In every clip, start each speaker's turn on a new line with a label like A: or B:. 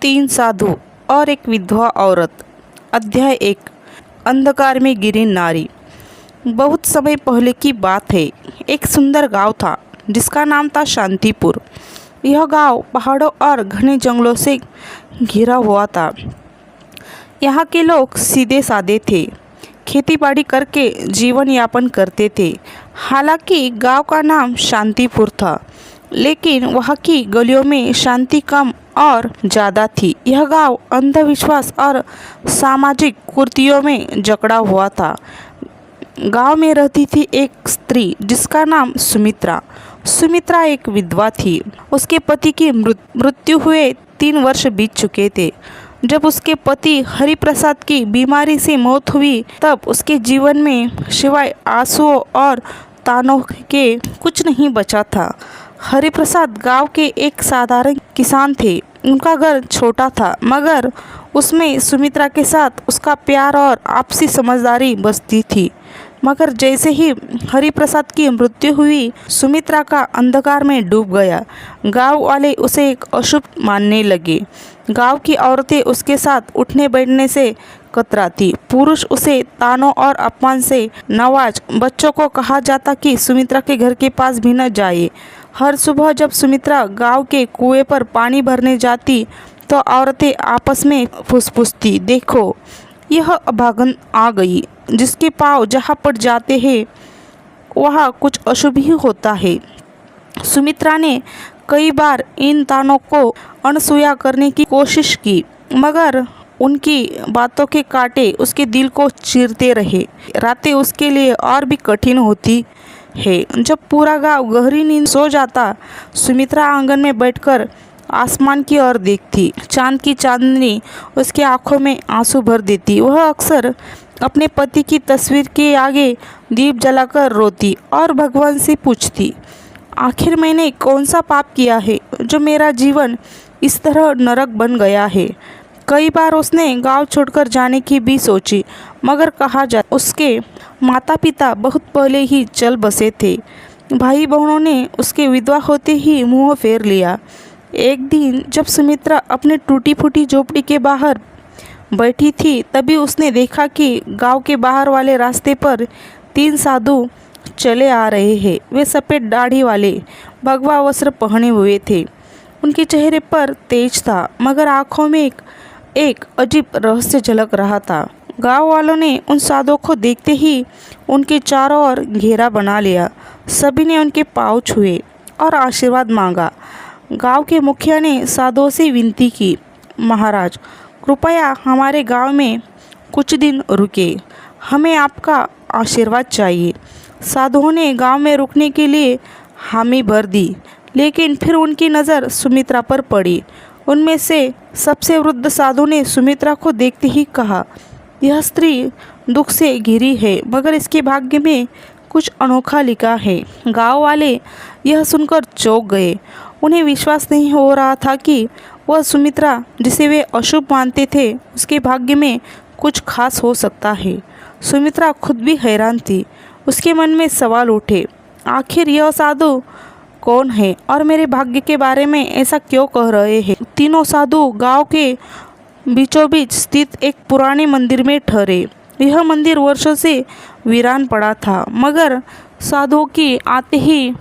A: तीन साधु और एक विधवा औरत। अध्याय 1। अंधकार में गिरी नारी। बहुत समय पहले की बात है। एक सुंदर गांव था जिसका नाम था शांतिपुर। यह गांव पहाड़ों और घने जंगलों से घिरा हुआ था। यहाँ के लोग सीधे साधे थे, खेती बाड़ी करके जीवन यापन करते थे। हालांकि गांव का नाम शांतिपुर था, लेकिन वहाँ की गलियों में शांति कम और ज़्यादा थी। यह गांव अंधविश्वास और सामाजिक कुरीतियों में जकड़ा हुआ था। गांव में रहती थी एक स्त्री जिसका नाम सुमित्रा। सुमित्रा एक विधवा थी। उसके पति की मृत्यु हुए 3 वर्ष बीत चुके थे। जब उसके पति हरिप्रसाद की बीमारी से मौत हुई, तब उसके जीवन में सिवाय आंसुओं और तानों के कुछ नहीं बचा था। हरिप्रसाद गांव के एक साधारण किसान थे। उनका घर छोटा था, मगर उसमें सुमित्रा के साथ उसका प्यार और आपसी समझदारी बसती थी। मगर जैसे ही हरिप्रसाद की मृत्यु हुई, सुमित्रा का अंधकार में डूब गया। गांव वाले उसे एक अशुभ मानने लगे। गांव की औरतें उसके साथ उठने बैठने से कतराती। पुरुष उसे तानों और अपमान से नवाज। बच्चों को कहा जाता कि सुमित्रा के घर के पास भी न जाए। हर सुबह जब सुमित्रा गांव के कुएं पर पानी भरने जाती, तो औरतें आपस में फुसफुसती, देखो यह अभागन आ गई, जिसके पाँव जहाँ पड़ जाते हैं वहाँ कुछ अशुभ ही होता है। सुमित्रा ने कई बार इन तानों को अनसुया करने की कोशिश की, मगर उनकी बातों के कांटे उसके दिल को चीरते रहे। रातें उसके लिए और भी कठिन होती है। जब पूरा गांव गहरी नींद सो जाता, सुमित्रा आंगन में बैठकर आसमान की ओर देखती। चांद की चांदनी उसकी आंखों में आंसू भर देती। वह अक्सर अपने पति की तस्वीर के आगे दीप जलाकर रोती और भगवान से पूछती, आखिर मैंने कौन सा पाप किया है जो मेरा जीवन इस तरह नरक बन गया है। कई बार उसने गांव छोड़कर जाने की भी सोची, मगर कहा जा उसके माता पिता बहुत पहले ही चल बसे थे। भाई बहनों ने उसके विधवा होते ही मुंह फेर लिया। एक दिन जब सुमित्रा अपनी टूटी फूटी झोपड़ी के बाहर बैठी थी, तभी उसने देखा कि गांव के बाहर वाले रास्ते पर 3 साधु चले आ रहे हैं। वे सफ़ेद दाढ़ी वाले, भगवा वस्त्र पहने हुए थे। उनके चेहरे पर तेज था, मगर आँखों में एक अजीब रहस्य झलक रहा था। गांव वालों ने उन साधुओं को देखते ही उनके चारों ओर घेरा बना लिया। सभी ने उनके पाँव छुए और आशीर्वाद मांगा। गांव के मुखिया ने साधुओं से विनती की, महाराज कृपया हमारे गांव में कुछ दिन रुके, हमें आपका आशीर्वाद चाहिए। साधुओं ने गांव में रुकने के लिए हामी भर दी, लेकिन फिर उनकी नज़र सुमित्रा पर पड़ी। उनमें से सबसे वृद्ध साधु ने सुमित्रा को देखते ही कहा, यह स्त्री दुख से घिरी है, मगर इसके भाग्य में कुछ अनोखा लिखा है। गांव वाले यह सुनकर चौंक गए। उन्हें विश्वास नहीं हो रहा था कि वह सुमित्रा, जिसे वे अशुभ मानते थे, उसके भाग्य में कुछ खास हो सकता है। सुमित्रा खुद भी हैरान थी। उसके मन में सवाल उठे, आखिर यह साधु कौन है और मेरे भाग्य के बारे में ऐसा क्यों कह रहे हैं। तीनों साधु गांव के बीचों बीच स्थित एक पुराने मंदिर में ठहरे। यह मंदिर वर्षों से वीरान पड़ा था, मगर साधुओं की आते ही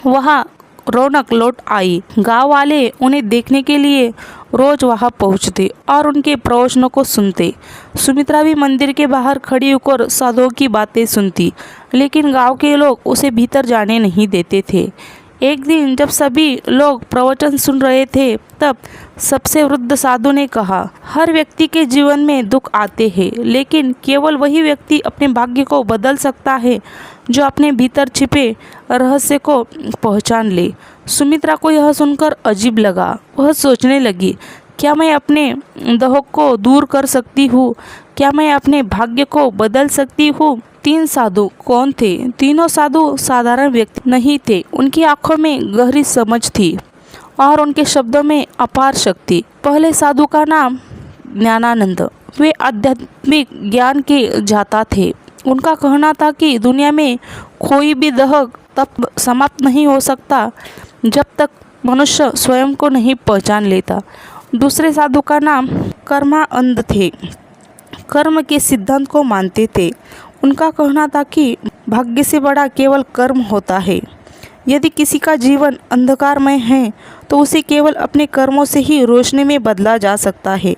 A: वहाँ रौनक लौट आई। गांव वाले उन्हें देखने के लिए रोज वहां पहुंचते और उनके प्रवचनों को सुनते। सुमित्रा भी मंदिर के बाहर खड़ी होकर साधुओं की बातें सुनती, लेकिन गांव के लोग उसे भीतर जाने नहीं देते थे। एक दिन जब सभी लोग प्रवचन सुन रहे थे, तब सबसे वृद्ध साधु ने कहा, हर व्यक्ति के जीवन में दुख आते हैं, लेकिन केवल वही व्यक्ति अपने भाग्य को बदल सकता है जो अपने भीतर छिपे रहस्य को पहचान ले। सुमित्रा को यह सुनकर अजीब लगा। वह सोचने लगी, क्या मैं अपने दहक को दूर कर सकती हूँ? क्या मैं अपने भाग्य को बदल सकती हूँ? 3 साधु कौन थे? तीनों साधु साधारण व्यक्ति नहीं थे। उनकी आंखों में गहरी समझ थी और उनके शब्दों में अपार शक्ति। पहले साधु का नाम ज्ञानानंद। वे आध्यात्मिक ज्ञान के जाता थे। उनका कहना था कि दुनिया में कोई भी दहक तब समाप्त नहीं हो सकता जब तक मनुष्य स्वयं को नहीं पहचान लेता। दूसरे साधु का नाम कर्मानंद थे। कर्म के सिद्धांत को मानते थे। उनका कहना था कि भाग्य से बड़ा केवल कर्म होता है। यदि किसी का जीवन अंधकारमय है तो उसे केवल अपने कर्मों से ही रोशनी में बदला जा सकता है।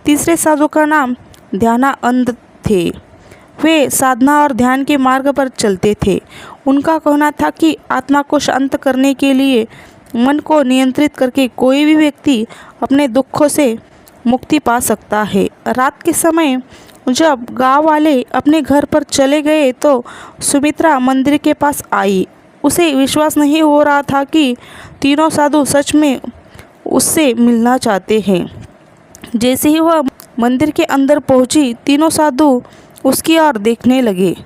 A: तीसरे साधु का नाम ध्यानानंद थे। वे साधना और ध्यान के मार्ग पर चलते थे। उनका कहना था कि आत्मा को शांत करने के लिए मन को नियंत्रित करके कोई भी व्यक्ति अपने दुखों से मुक्ति पा सकता है। रात के समय जब गांव वाले अपने घर पर चले गए तो सुमित्रा मंदिर के पास आई। उसे विश्वास नहीं हो रहा था कि तीनों साधु सच में उससे मिलना चाहते हैं। जैसे ही वह मंदिर के अंदर पहुंची, तीनों साधु उसकी ओर देखने लगे।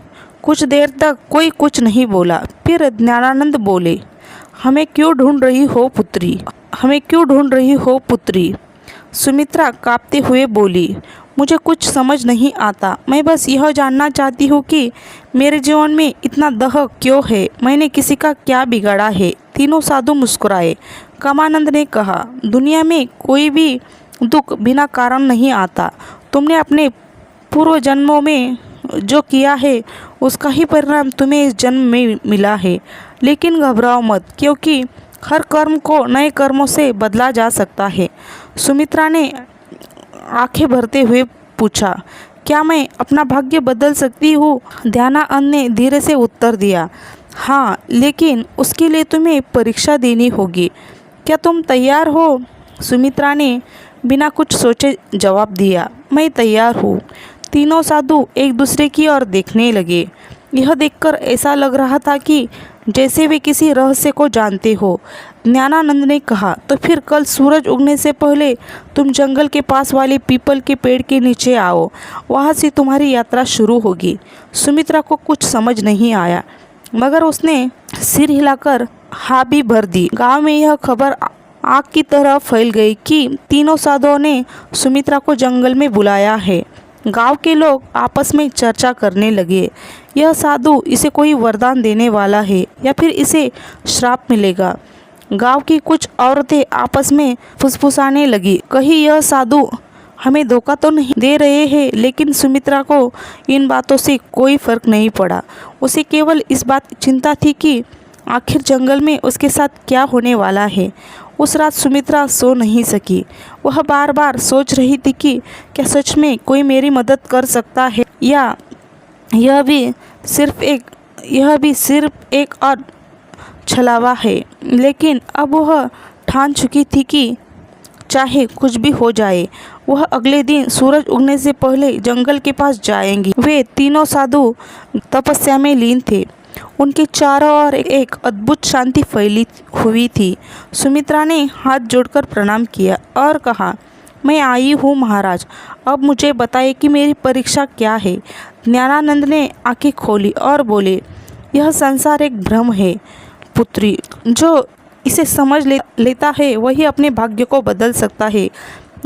A: कुछ देर तक कोई कुछ नहीं बोला। फिर ज्ञानानंद बोले, हमें क्यों ढूंढ रही हो पुत्री? हमें क्यों ढूंढ रही हो पुत्री? सुमित्रा कांपते हुए बोली, मुझे कुछ समझ नहीं आता। मैं बस यह जानना चाहती हूँ कि मेरे जीवन में इतना दह क्यों है? मैंने किसी का क्या बिगाड़ा है? तीनों साधु मुस्कुराए। कर्मानंद ने कहा, दुनिया में कोई भी दुख बिना कारण नहीं आता। तुमने अपने पूर्व जन्मों में जो किया है उसका ही परिणाम तुम्हें इस जन्म में मिला है। लेकिन घबराओ मत, क्योंकि हर कर्म को नए कर्मों से बदला जा सकता है। सुमित्रा ने आंखें भरते हुए पूछा, क्या मैं अपना भाग्य बदल सकती हूँ? ध्यानानंद ने धीरे से उत्तर दिया, हाँ, लेकिन उसके लिए तुम्हें परीक्षा देनी होगी। क्या तुम तैयार हो? सुमित्रा ने बिना कुछ सोचे जवाब दिया, मैं तैयार हूँ। तीनों साधु एक दूसरे की ओर देखने लगे। यह देखकर ऐसा लग रहा था कि जैसे वे किसी रहस्य को जानते हो। ज्ञानानंद ने कहा, तो फिर कल सूरज उगने से पहले तुम जंगल के पास वाले पीपल के पेड़ के नीचे आओ। वहाँ से तुम्हारी यात्रा शुरू होगी। सुमित्रा को कुछ समझ नहीं आया, मगर उसने सिर हिलाकर हाँ भी भर दी। गांव में यह खबर आग की तरह फैल गई कि तीनों साधुओं ने सुमित्रा को जंगल में बुलाया है। गांव के लोग आपस में चर्चा करने लगे, यह साधु इसे कोई वरदान देने वाला है या फिर इसे श्राप मिलेगा। गांव की कुछ औरतें आपस में फुसफुसाने लगी, कहीं यह साधु हमें धोखा तो नहीं दे रहे हैं। लेकिन सुमित्रा को इन बातों से कोई फर्क नहीं पड़ा। उसे केवल इस बात की चिंता थी कि आखिर जंगल में उसके साथ क्या होने वाला है। उस रात सुमित्रा सो नहीं सकी। वह बार बार सोच रही थी कि क्या सच में कोई मेरी मदद कर सकता है, या यह भी सिर्फ एक और छलावा है। लेकिन अब वह ठान चुकी थी कि चाहे कुछ भी हो जाए, वह अगले दिन सूरज उगने से पहले जंगल के पास जाएंगी। वे तीनों साधु तपस्या में लीन थे। उनके चारों ओर एक अद्भुत शांति फैली हुई थी। सुमित्रा ने हाथ जोड़कर प्रणाम किया और कहा, मैं आई हूँ महाराज, अब मुझे बताइए कि मेरी परीक्षा क्या है। ज्ञानानंद ने आंखें खोली और बोले, यह संसार एक भ्रम है पुत्री। जो इसे समझ लेता है वही अपने भाग्य को बदल सकता है।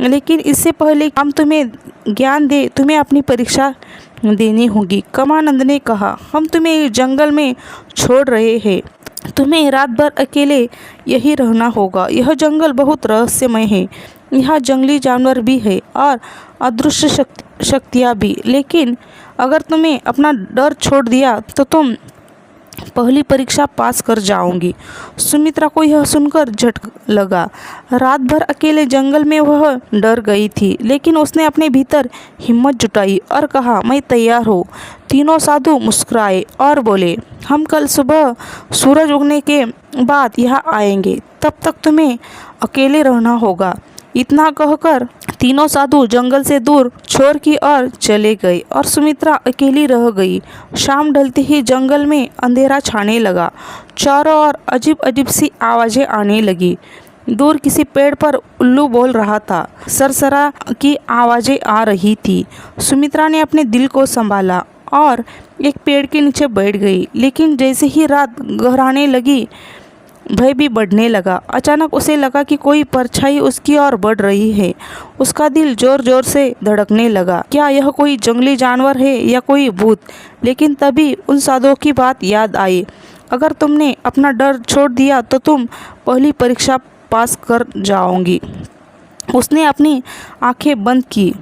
A: लेकिन इससे पहले हम तुम्हें ज्ञान दे, तुम्हें अपनी परीक्षा देनी होगी। कर्मानंद ने कहा, हम तुम्हें जंगल में छोड़ रहे हैं। तुम्हें रात भर अकेले यही रहना होगा। यह जंगल बहुत रहस्यमय है। यहाँ जंगली जानवर भी है और अदृश्य शक्तियाँ भी। लेकिन अगर तुम्हें अपना डर छोड़ दिया तो तुम पहली परीक्षा पास कर जाओगी। सुमित्रा को यह सुनकर झटका लगा। रात भर अकेले जंगल में वह डर गई थी, लेकिन उसने अपने भीतर हिम्मत जुटाई और कहा, मैं तैयार हूँ। तीनों साधु मुस्कुराए और बोले, हम कल सुबह सूरज उगने के बाद यहाँ आएंगे। तब तक तुम्हें अकेले रहना होगा। इतना कहकर तीनों साधु जंगल से दूर छोर की ओर चले गए और सुमित्रा अकेली रह गई। शाम ढलते ही जंगल में अंधेरा छाने लगा। चारों ओर अजीब अजीब सी आवाज़ें आने लगी। दूर किसी पेड़ पर उल्लू बोल रहा था। सरसरा की आवाज़ें आ रही थी। सुमित्रा ने अपने दिल को संभाला और एक पेड़ के नीचे बैठ गई। लेकिन जैसे ही रात गहराने लगी, भय भी बढ़ने लगा। अचानक उसे लगा कि कोई परछाई उसकी ओर बढ़ रही है। उसका दिल जोर जोर से धड़कने लगा। क्या यह कोई जंगली जानवर है या कोई भूत? लेकिन तभी उन साधुओं की बात याद आई, अगर तुमने अपना डर छोड़ दिया तो तुम पहली परीक्षा पास कर जाओगी। उसने अपनी आंखें बंद की,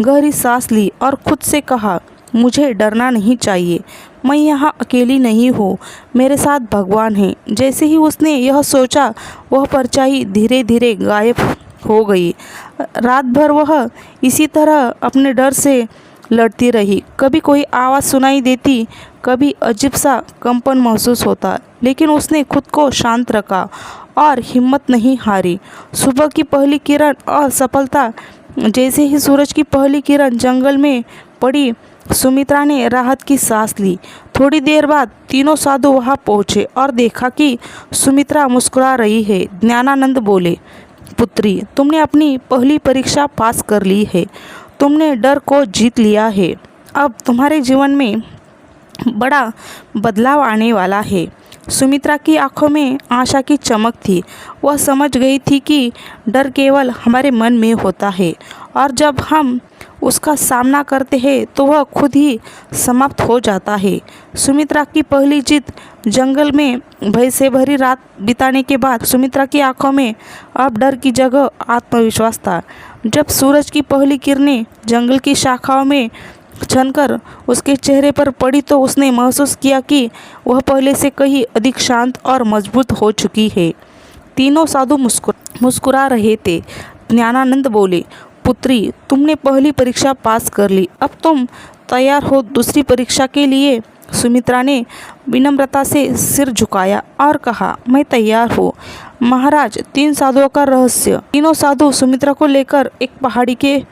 A: गहरी सांस ली और खुद से कहा, मुझे डरना नहीं चाहिए, मैं यहाँ अकेली नहीं हूँ, मेरे साथ भगवान है। जैसे ही उसने यह सोचा, वह परछाई धीरे धीरे गायब हो गई। रात भर वह इसी तरह अपने डर से लड़ती रही। कभी कोई आवाज़ सुनाई देती, कभी अजीब सा कंपन महसूस होता, लेकिन उसने खुद को शांत रखा और हिम्मत नहीं हारी। सुबह की पहली किरण और सफलता। जैसे ही सूरज की पहली किरण जंगल में पड़ी, सुमित्रा ने राहत की सांस ली। थोड़ी देर बाद तीनों साधु वहां पहुंचे और देखा कि सुमित्रा मुस्कुरा रही है। ज्ञानानंद बोले, पुत्री, तुमने अपनी पहली परीक्षा पास कर ली है, तुमने डर को जीत लिया है। अब तुम्हारे जीवन में बड़ा बदलाव आने वाला है। सुमित्रा की आंखों में आशा की चमक थी। वह समझ गई थी कि डर केवल हमारे मन में होता है और जब हम उसका सामना करते हैं तो वह खुद ही समाप्त हो जाता है। सुमित्रा की पहली जीत। जंगल में भय से भरी रात बिताने के बाद सुमित्रा की आंखों में अब डर की जगह आत्मविश्वास था। जब सूरज की पहली किरणें जंगल की शाखाओं में छनकर उसके चेहरे पर पड़ी तो उसने महसूस किया कि वह पहले से कहीं अधिक शांत और मजबूत हो चुकी है। तीनों साधु मुस्कुरा रहे थे। ज्ञानानंद बोले, पुत्री, तुमने पहली परीक्षा पास कर ली, अब तुम तैयार हो दूसरी परीक्षा के लिए? सुमित्रा ने विनम्रता से सिर झुकाया और कहा, मैं तैयार हूँ महाराज। तीन साधुओं का रहस्य। तीनों साधु सुमित्रा को लेकर एक पहाड़ी के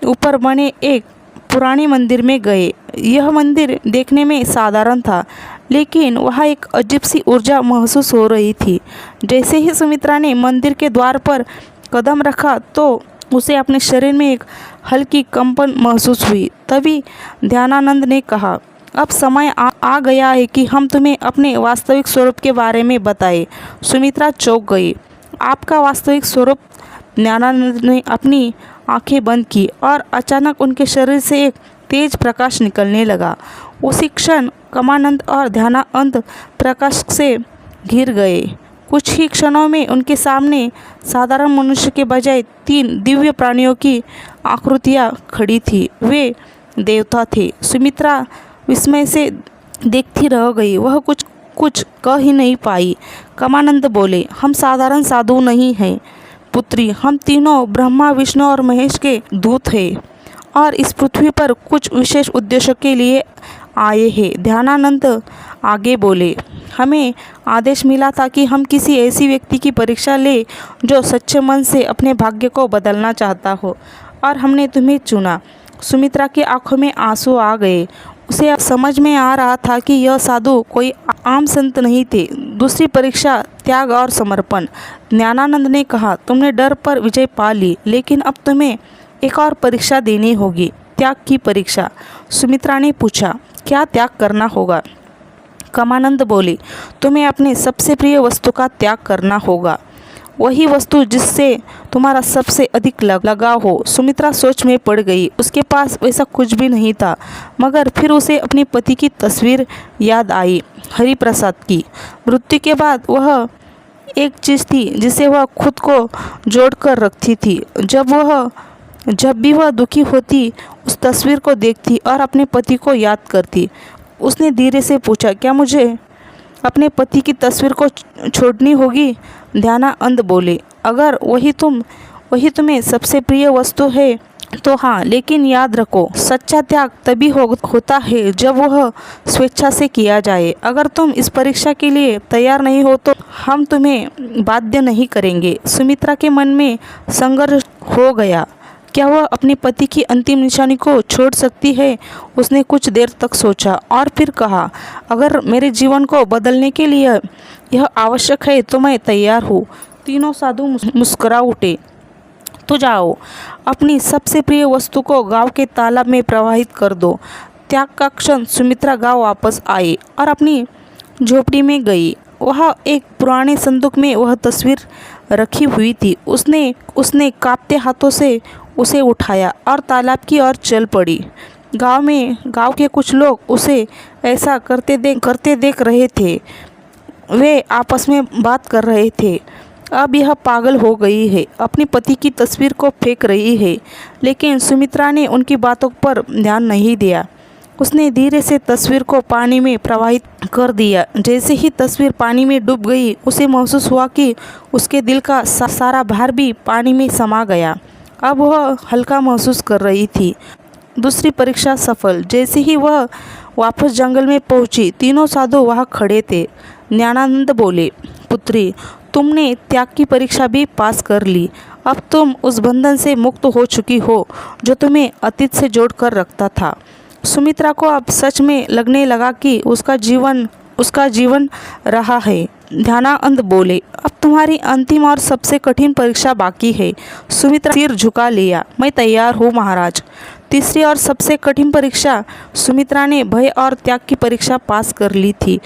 A: ऊपर बने एक पुराने मंदिर में गए। यह मंदिर देखने में साधारण था, लेकिन वहाँ एक अजीब सी ऊर्जा महसूस हो रही थी। जैसे ही सुमित्रा ने मंदिर के द्वार पर कदम रखा तो उसे अपने शरीर में एक हल्की कंपन महसूस हुई। तभी ध्यानानंद ने कहा, अब समय आ गया है कि हम तुम्हें अपने वास्तविक स्वरूप के बारे में बताएं। सुमित्रा चौंक गई। आपका वास्तविक स्वरूप? ज्ञानानंद ने अपनी आंखें बंद की और अचानक उनके शरीर से एक तेज प्रकाश निकलने लगा। उसी क्षण कमानंद और ध्यानानंद प्रकाश से घिर गए। कुछ ही क्षणों में उनके सामने साधारण मनुष्य के बजाय तीन दिव्य प्राणियों की आकृतियाँ खड़ी थी। वे देवता थे। सुमित्रा विस्मय से देखती रह गई। वह कुछ कह ही नहीं पाई। कमानंद बोले, हम साधारण साधु नहीं हैं पुत्री, हम तीनों ब्रह्मा, विष्णु और महेश के दूत हैं और इस पृथ्वी पर कुछ विशेष उद्देश्य के लिए आए हैं। ध्यानानंद आगे बोले, हमें आदेश मिला था कि हम किसी ऐसी व्यक्ति की परीक्षा ले जो सच्चे मन से अपने भाग्य को बदलना चाहता हो, और हमने तुम्हें चुना। सुमित्रा की आंखों में आंसू आ गए। उसे अब समझ में आ रहा था कि यह साधु कोई आम संत नहीं थे। दूसरी परीक्षा, त्याग और समर्पण। ज्ञानानंद ने कहा, तुमने डर पर विजय पा ली, लेकिन अब तुम्हें एक और परीक्षा देनी होगी, त्याग की परीक्षा। सुमित्रा ने पूछा, क्या त्याग करना होगा? कमानंद बोले, तुम्हें अपने सबसे प्रिय वस्तु का त्याग करना होगा, वही वस्तु जिससे तुम्हारा सबसे अधिक लगाव हो। सुमित्रा सोच में पड़ गई। उसके पास वैसा कुछ भी नहीं था, मगर फिर उसे अपने पति की तस्वीर याद आई, हरिप्रसाद की। मृत्यु के बाद वह एक चीज़ थी जिसे वह खुद को जोड़ कर रखती थी। जब भी वह दुखी होती, उस तस्वीर को देखती और अपने पति को याद करती। उसने धीरे से पूछा, क्या मुझे अपने पति की तस्वीर को छोड़नी होगी? ध्यानानंद बोले, अगर वही तुम्हें सबसे प्रिय वस्तु है तो हाँ, लेकिन याद रखो, सच्चा त्याग तभी होता है जब वह स्वेच्छा से किया जाए। अगर तुम इस परीक्षा के लिए तैयार नहीं हो तो हम तुम्हें बाध्य नहीं करेंगे। सुमित्रा के मन में संघर्ष हो गया। क्या वह अपने पति की अंतिम निशानी को छोड़ सकती है? उसने कुछ देर तक सोचा और फिर कहा, अगर मेरे जीवन को बदलने के लिए यह आवश्यक है तो मैं तैयार हूँ। तीनों साधु मुस्कुरा उठे। तो जाओ, अपनी सबसे प्रिय वस्तु को गांव के तालाब में प्रवाहित कर दो। त्याग का क्षण। सुमित्रा गांव वापस आई और अपनी झोपड़ी में गई। वह एक पुराने संदूक में वह तस्वीर रखी हुई थी। उसने कांपते हाथों से उसे उठाया और तालाब की ओर चल पड़ी। गांव के कुछ लोग उसे ऐसा करते देख रहे थे। वे आपस में बात कर रहे थे। अब यह पागल हो गई है, अपने पति की तस्वीर को फेंक रही है। लेकिन सुमित्रा ने उनकी बातों पर ध्यान नहीं दिया। उसने धीरे से तस्वीर को पानी में प्रवाहित कर दिया। जैसे ही तस्वीर पानी में डूब गई, उसे महसूस हुआ कि उसके दिल का सारा भार भी पानी में समा गया। अब वह हल्का महसूस कर रही थी। दूसरी परीक्षा सफल। जैसे ही वह वापस जंगल में पहुंची, तीनों साधु वहां खड़े थे। ज्ञानानंद बोले, पुत्री, तुमने त्याग की परीक्षा भी पास कर ली। अब तुम उस बंधन से मुक्त हो चुकी हो जो तुम्हें अतीत से जोड़ कर रखता था। सुमित्रा को अब सच में लगने लगा कि उसका जीवन रहा है। ध्यानानंद बोले, अब तुम्हारी अंतिम और सबसे कठिन परीक्षा बाकी है। सुमित्रा सिर झुका लिया। मैं तैयार हूँ महाराज। तीसरी और सबसे कठिन परीक्षा। सुमित्रा ने भय और त्याग की परीक्षा पास कर ली थी।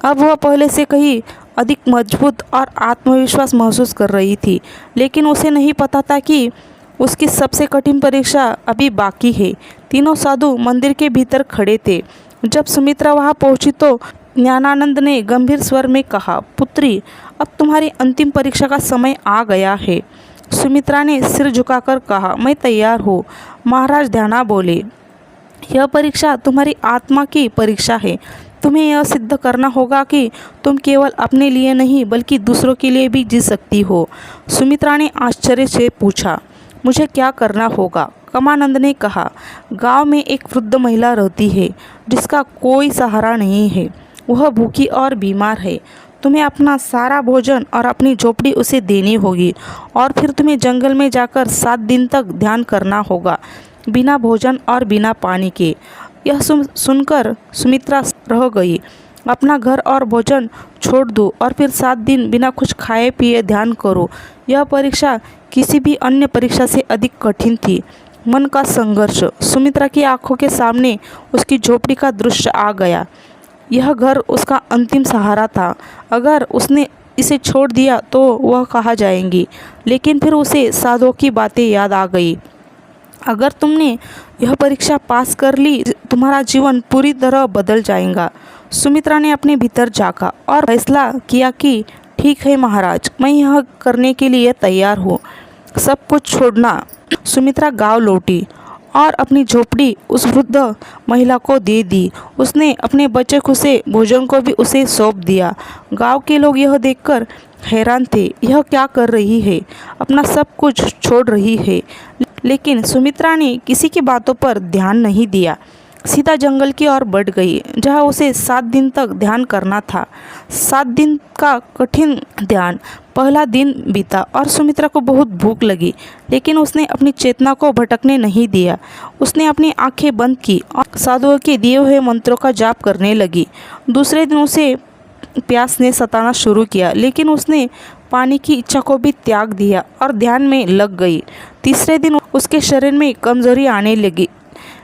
A: अब वह पहले से कहीं अधिक मजबूत और आत्मविश्वास महसूस कर रही थी। लेकिन उसे नहीं पता था कि उसकी सबसे कठिन परीक्षा अभी बाकी है। तीनों साधु मंदिर के भीतर खड़े थे। जब सुमित्रा वहां पहुंची तो ज्ञानानंद ने गंभीर स्वर में कहा, पुत्री, अब तुम्हारी अंतिम परीक्षा का समय आ गया है। सुमित्रा ने सिर झुकाकर कहा, मैं तैयार हूँ। महाराज ध्याना बोले, यह परीक्षा तुम्हारी आत्मा की परीक्षा है। तुम्हें यह सिद्ध करना होगा कि तुम केवल अपने लिए नहीं बल्कि दूसरों के लिए भी जी सकती हो। सुमित्रा ने आश्चर्य से पूछा, मुझे क्या करना होगा? कमानंद ने कहा, गांव में एक वृद्ध महिला रहती है जिसका कोई सहारा नहीं है। वह भूखी और बीमार है। तुम्हें अपना सारा भोजन और अपनी झोपड़ी उसे देनी होगी और फिर तुम्हें जंगल में जाकर 7 दिन तक ध्यान करना होगा, बिना भोजन और बिना पानी के। यह सुनकर सुमित्रा रह गई। अपना घर और भोजन छोड़ दो और फिर 7 दिन बिना कुछ खाए पिए ध्यान करो। यह परीक्षा किसी भी अन्य परीक्षा से अधिक कठिन थी। मन का संघर्ष। सुमित्रा की आंखों के सामने उसकी झोपड़ी का दृश्य आ गया। यह घर उसका अंतिम सहारा था। अगर उसने इसे छोड़ दिया तो वह कहाँ जाएंगी? लेकिन फिर उसे साधुओं की बातें याद आ गई। अगर तुमने यह परीक्षा पास कर ली, तुम्हारा जीवन पूरी तरह बदल जाएगा। सुमित्रा ने अपने भीतर झांका और फैसला किया कि ठीक है महाराज, मैं यह करने के लिए तैयार हूँ। सब कुछ छोड़ना। सुमित्रा गांव लौटी और अपनी झोपड़ी उस वृद्ध महिला को दे दी। उसने अपने बचे खुसे भोजन को भी उसे सौंप दिया। गांव के लोग यह देखकर हैरान थे। यह क्या कर रही है? अपना सब कुछ छोड़ रही है। लेकिन सुमित्रा ने किसी की बातों पर ध्यान नहीं दिया। सीधा जंगल की ओर बढ़ गई, जहाँ उसे 7 दिन तक ध्यान करना था। 7 दिन का कठिन ध्यान। पहला दिन बीता और सुमित्रा को बहुत भूख लगी, लेकिन उसने अपनी चेतना को भटकने नहीं दिया। उसने अपनी आंखें बंद की और साधुओं के दिए हुए मंत्रों का जाप करने लगी। दूसरे दिन उसे प्यास ने सताना शुरू किया, लेकिन उसने पानी की इच्छा को भी त्याग दिया और ध्यान में लग गई। तीसरे दिन उसके शरीर में कमजोरी आने लगी,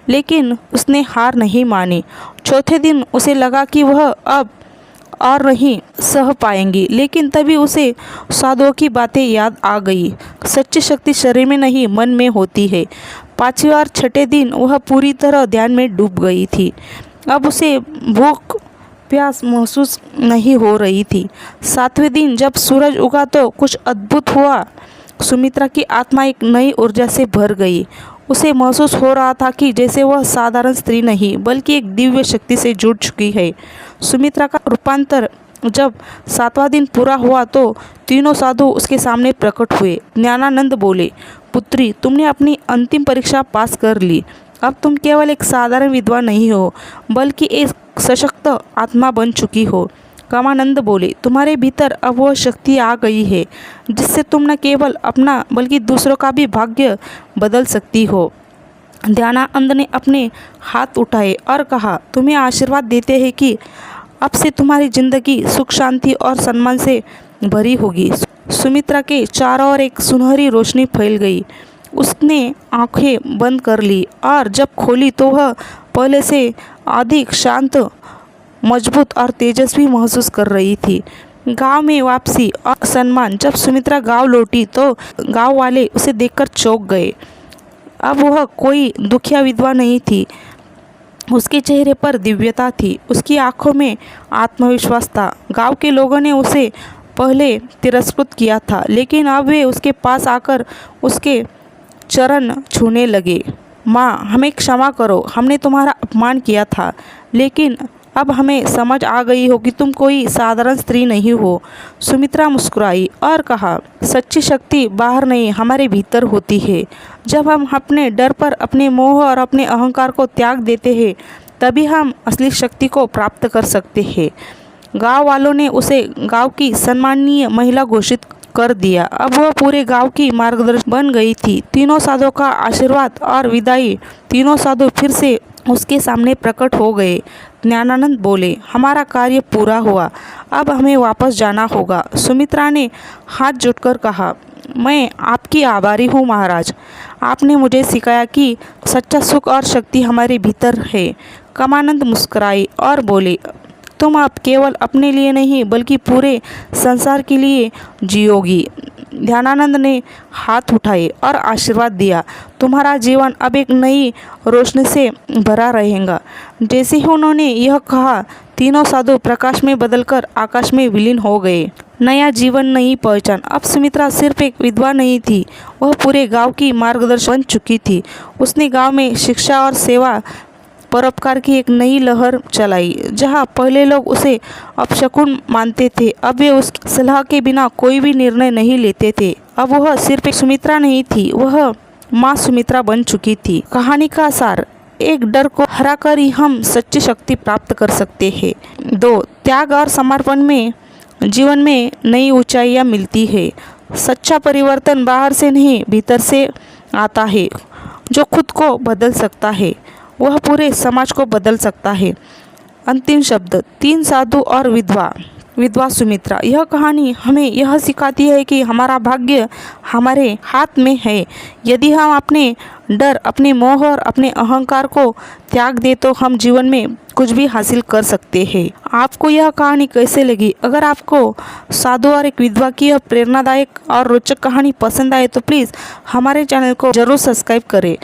A: लेकिन उसने हार नहीं मानी। चौथे दिन उसे लगा कि वह अब और नहीं सह पाएंगी, लेकिन तभी उसे साधुओं की बातें याद आ गई। सच्ची शक्ति शरीर में नहीं, मन में होती है। 5वें और 6ठे दिन वह पूरी तरह ध्यान में डूब गई थी। अब उसे भूख प्यास महसूस नहीं हो रही थी। 7वें दिन जब सूरज उगा तो कुछ अद्भुत हुआ। सुमित्रा की आत्मा एक नई ऊर्जा से भर गई। उसे महसूस हो रहा था कि जैसे वह साधारण स्त्री नहीं बल्कि एक दिव्य शक्ति से जुड़ चुकी है। सुमित्रा का रूपांतर जब 7वां दिन पूरा हुआ तो तीनों साधु उसके सामने प्रकट हुए। ज्ञानानंद बोले, पुत्री, तुमने अपनी अंतिम परीक्षा पास कर ली। अब तुम केवल एक साधारण विधवा नहीं हो बल्कि एक सशक्त आत्मा बन चुकी हो। कमानंद बोले, तुम्हारे भीतर अब वह शक्ति आ गई है जिससे तुम न केवल अपना बल्कि दूसरों का भी भाग्य बदल सकती हो। ध्यानानंद ने अपने हाथ उठाए और कहा, तुम्हें आशीर्वाद देते हैं कि अब से तुम्हारी जिंदगी सुख शांति और सम्मान से भरी होगी। सुमित्रा के चारों ओर एक सुनहरी रोशनी फैल गई। उसने आंखें बंद कर ली और जब खोली तो वह पहले से अधिक शांत, मजबूत और तेजस्वी महसूस कर रही थी। गांव में वापसी और सम्मान। जब सुमित्रा गांव लौटी तो गांव वाले उसे देखकर चौंक गए। अब वह कोई दुखिया विधवा नहीं थी। उसके चेहरे पर दिव्यता थी। उसकी आंखों में आत्मविश्वास था। गांव के लोगों ने उसे पहले तिरस्कृत किया था, लेकिन अब वे उसके पास आकर उसके चरण छूने लगे। माँ, हमें क्षमा करो, हमने तुम्हारा अपमान किया था, लेकिन अब हमें समझ आ गई हो कि तुम कोई साधारण स्त्री नहीं हो। सुमित्रा मुस्कुराई और कहा, सच्ची शक्ति बाहर नहीं, हमारे भीतर होती है। जब हम अपने डर पर, अपने मोह और अपने अहंकार को त्याग देते हैं, तभी हम असली शक्ति को प्राप्त कर सकते हैं। गांव वालों ने उसे गांव की सम्माननीय महिला घोषित कर दिया। अब वह पूरे गांव की मार्गदर्शक बन गई थी। तीनों साधुओं का आशीर्वाद और विदाई। तीनों साधु फिर से उसके सामने प्रकट हो गए। ज्ञानानंद बोले, हमारा कार्य पूरा हुआ, अब हमें वापस जाना होगा। सुमित्रा ने हाथ जोड़कर कहा, मैं आपकी आभारी हूँ महाराज। आपने मुझे सिखाया कि सच्चा सुख और शक्ति हमारे भीतर है। कमानंद मुस्कुराई और बोले, तुम अब केवल अपने लिए नहीं बल्कि पूरे संसार के लिए जियोगी। ध्यानानंद ने हाथ उठाए और आशीर्वाद दिया, तुम्हारा जीवन अब एक नई रोशनी से भरा रहेगा। जैसे ही उन्होंने यह कहा, तीनों साधु प्रकाश में बदलकर आकाश में विलीन हो गए। नया जीवन, नई पहचान। अब सुमित्रा सिर्फ एक विधवा नहीं थी, वह पूरे गांव की मार्गदर्शक बन चुकी थी। उसने गांव में शिक्षा और सेवा, परोपकार की एक नई लहर चलाई। जहां पहले लोग उसे अपशकुन मानते थे, अब वे उसकी सलाह के बिना कोई भी निर्णय नहीं लेते थे। अब वह सिर्फ एक सुमित्रा नहीं थी, वह माँ सुमित्रा बन चुकी थी। कहानी का सार, एक डर को हराकर ही हम सच्ची शक्ति प्राप्त कर सकते हैं। 2. त्याग और समर्पण में जीवन में नई ऊंचाइयाँ मिलती है। सच्चा परिवर्तन बाहर से नहीं, भीतर से आता है। जो खुद को बदल सकता है, वह पूरे समाज को बदल सकता है। अंतिम शब्द, 3 साधु और विधवा सुमित्रा। यह कहानी हमें यह सिखाती है कि हमारा भाग्य हमारे हाथ में है। यदि हम अपने डर, अपने मोह और अपने अहंकार को त्याग दें तो हम जीवन में कुछ भी हासिल कर सकते हैं। आपको यह कहानी कैसे लगी? अगर आपको साधु और एक विधवा की यह प्रेरणादायक और रोचक कहानी पसंद आए तो प्लीज़ हमारे चैनल को ज़रूर सब्सक्राइब करें।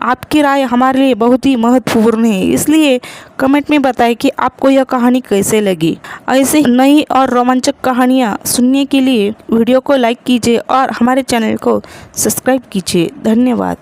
A: आपकी राय हमारे लिए बहुत ही महत्वपूर्ण है, इसलिए कमेंट में बताएं कि आपको यह कहानी कैसे लगी। ऐसे ही नई और रोमांचक कहानियाँ सुनने के लिए वीडियो को लाइक कीजिए और हमारे चैनल को सब्सक्राइब कीजिए। धन्यवाद।